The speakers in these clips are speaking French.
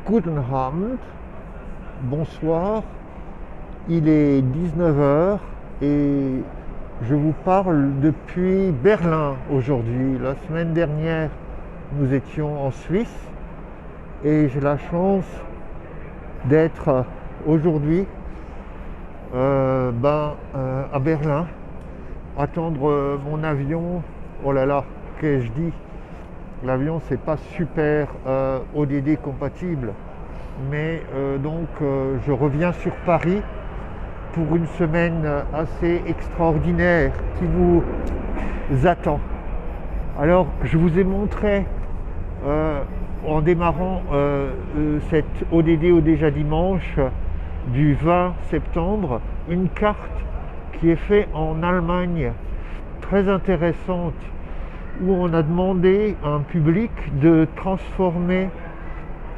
Guten Abend, bonsoir, il est 19 heures et je vous parle depuis Berlin aujourd'hui. La semaine dernière, nous étions en Suisse et j'ai la chance d'être aujourd'hui à Berlin, attendre mon avion. Oh là là, qu'ai-je dit? L'avion c'est pas super ODD compatible, mais je reviens sur Paris pour une semaine assez extraordinaire qui nous attend. Alors je vous ai montré en démarrant cette ODD au déjà dimanche du 20 septembre une carte qui est faite en Allemagne, très intéressante, où on a demandé à un public de transformer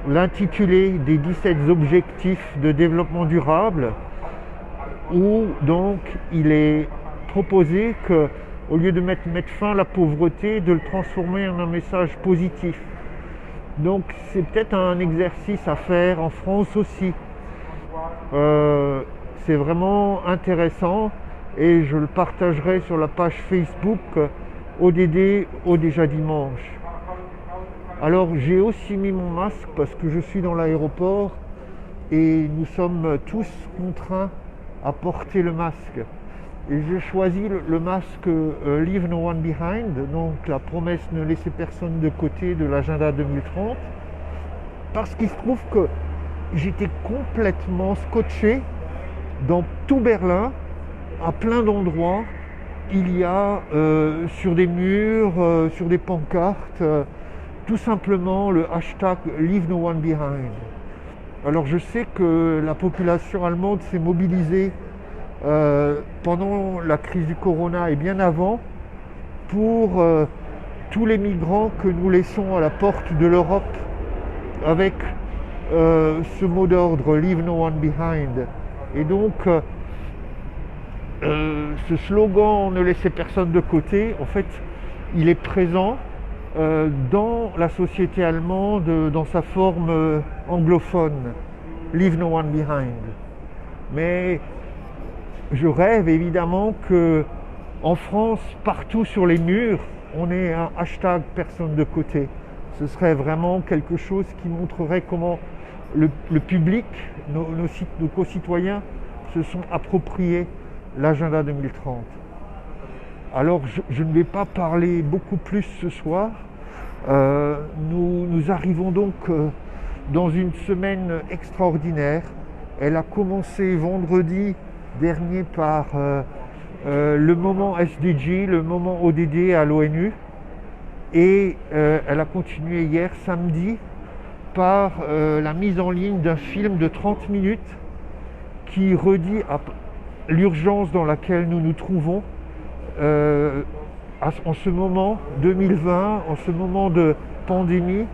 l'intitulé des 17 objectifs de développement durable, où donc il est proposé que, au lieu de mettre fin à la pauvreté, de le transformer en un message positif. Donc c'est peut-être un exercice à faire en France aussi. C'est vraiment intéressant et je le partagerai sur la page Facebook ODD au déjà dimanche. Alors j'ai aussi mis mon masque parce que je suis dans l'aéroport et nous sommes tous contraints à porter le masque. Et j'ai choisi le masque Leave No One Behind, donc la promesse ne laisser personne de côté de l'agenda 2030, parce qu'il se trouve que j'étais complètement scotché dans tout Berlin, à plein d'endroits. Il y a sur des murs, sur des pancartes, tout simplement le hashtag Leave No One Behind. Alors je sais que la population allemande s'est mobilisée pendant la crise du corona et bien avant pour tous les migrants que nous laissons à la porte de l'Europe avec ce mot d'ordre Leave No One Behind. Et donc ce slogan ne laissez personne de côté, en fait il est présent dans la société allemande dans sa forme anglophone, Leave No One Behind. Mais je rêve évidemment que en France, partout sur les murs, on ait un hashtag personne de côté. Ce serait vraiment quelque chose qui montrerait comment le public, nos concitoyens se sont appropriés l'agenda 2030. Alors je ne vais pas parler beaucoup plus ce soir. Nous arrivons donc dans une semaine extraordinaire. Elle a commencé vendredi dernier par le moment SDG, le moment ODD à l'ONU, et elle a continué hier samedi par la mise en ligne d'un film de 30 minutes qui redit l'urgence dans laquelle nous nous trouvons en ce moment 2020, en ce moment de pandémie,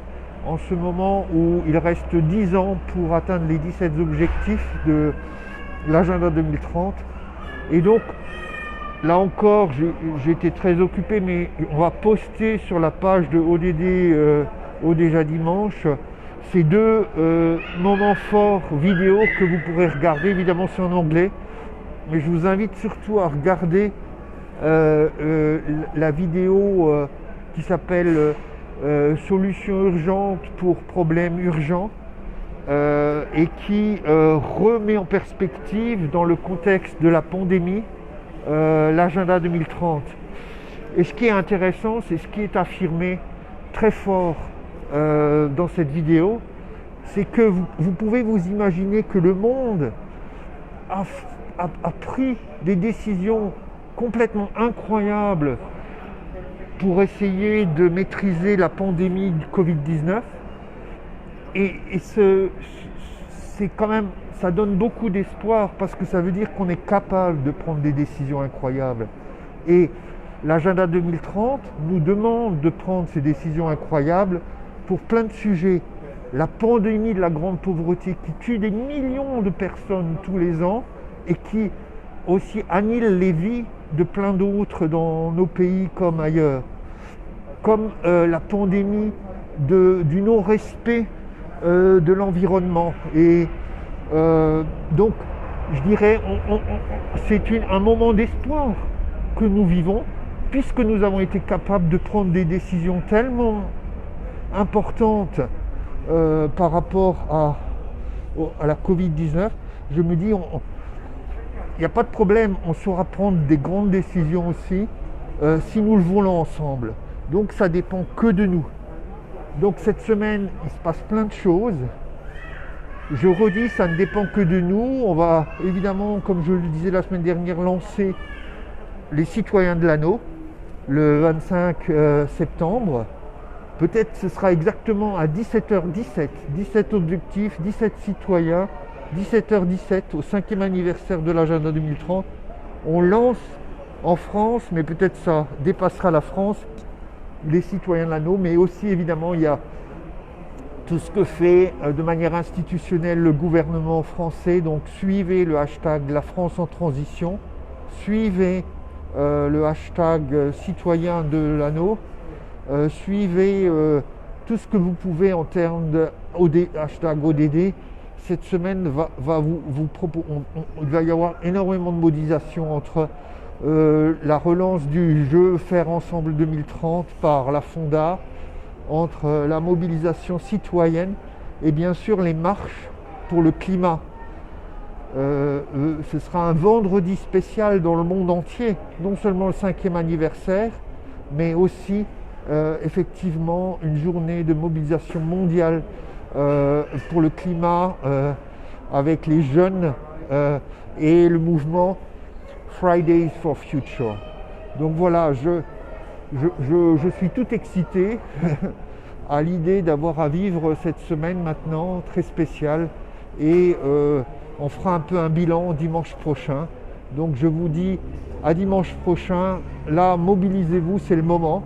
en ce moment où il reste 10 ans pour atteindre les 17 objectifs de l'agenda 2030. Et donc là encore j'ai été très occupé, mais on va poster sur la page de ODD au déjà dimanche ces deux moments forts vidéo que vous pourrez regarder. Évidemment c'est en anglais, mais je vous invite surtout à regarder la vidéo qui s'appelle Solutions urgentes pour problèmes urgents et qui remet en perspective dans le contexte de la pandémie l'agenda 2030. Et ce qui est intéressant, c'est ce qui est affirmé très fort dans cette vidéo, c'est que vous pouvez vous imaginer que le monde a pris des décisions complètement incroyables pour essayer de maîtriser la pandémie du Covid-19, et c'est quand même, ça donne beaucoup d'espoir parce que ça veut dire qu'on est capable de prendre des décisions incroyables. Et l'agenda 2030 nous demande de prendre ces décisions incroyables pour plein de sujets. La pandémie de la grande pauvreté qui tue des millions de personnes tous les ans et qui aussi annihile les vies de plein d'autres dans nos pays comme ailleurs. Comme la pandémie du non-respect de l'environnement. Et donc, je dirais, c'est un moment d'espoir que nous vivons, puisque nous avons été capables de prendre des décisions tellement importantes par rapport à la Covid-19. Je me dis, il n'y a pas de problème, on saura prendre des grandes décisions aussi si nous le voulons ensemble. Donc ça dépend que de nous. Donc cette semaine, il se passe plein de choses. Je redis, ça ne dépend que de nous. On va évidemment, comme je le disais la semaine dernière, lancer les citoyens de l'anneau le 25 septembre. Peut-être ce sera exactement à 17h17. 17 objectifs, 17 citoyens, 17h17 au 5e anniversaire de l'agenda 2030. On lance en France, mais peut-être ça dépassera la France, les citoyens de l'anneau, mais aussi évidemment il y a tout ce que fait de manière institutionnelle le gouvernement français. Donc suivez le hashtag La France en transition, suivez le hashtag citoyen de l'anneau, suivez tout ce que vous pouvez en termes de hashtag ODD. Cette semaine il va y avoir énormément de mobilisation entre la relance du jeu Faire Ensemble 2030 par la Fonda, entre la mobilisation citoyenne et bien sûr les marches pour le climat. Ce sera un vendredi spécial dans le monde entier, non seulement le 5e anniversaire, mais aussi effectivement une journée de mobilisation mondiale pour le climat avec les jeunes et le mouvement Fridays for Future. Donc voilà, je suis tout excité à l'idée d'avoir à vivre cette semaine maintenant très spéciale, et on fera un peu un bilan dimanche prochain. Donc je vous dis à dimanche prochain. Là, mobilisez-vous, c'est le moment.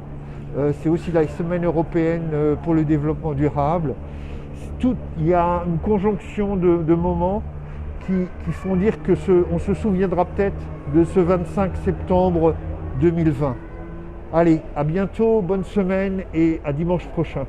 C'est aussi la semaine européenne pour le développement durable. Il y a une conjonction de moments qui font dire que on se souviendra peut-être de ce 25 septembre 2020. Allez, à bientôt, bonne semaine et à dimanche prochain.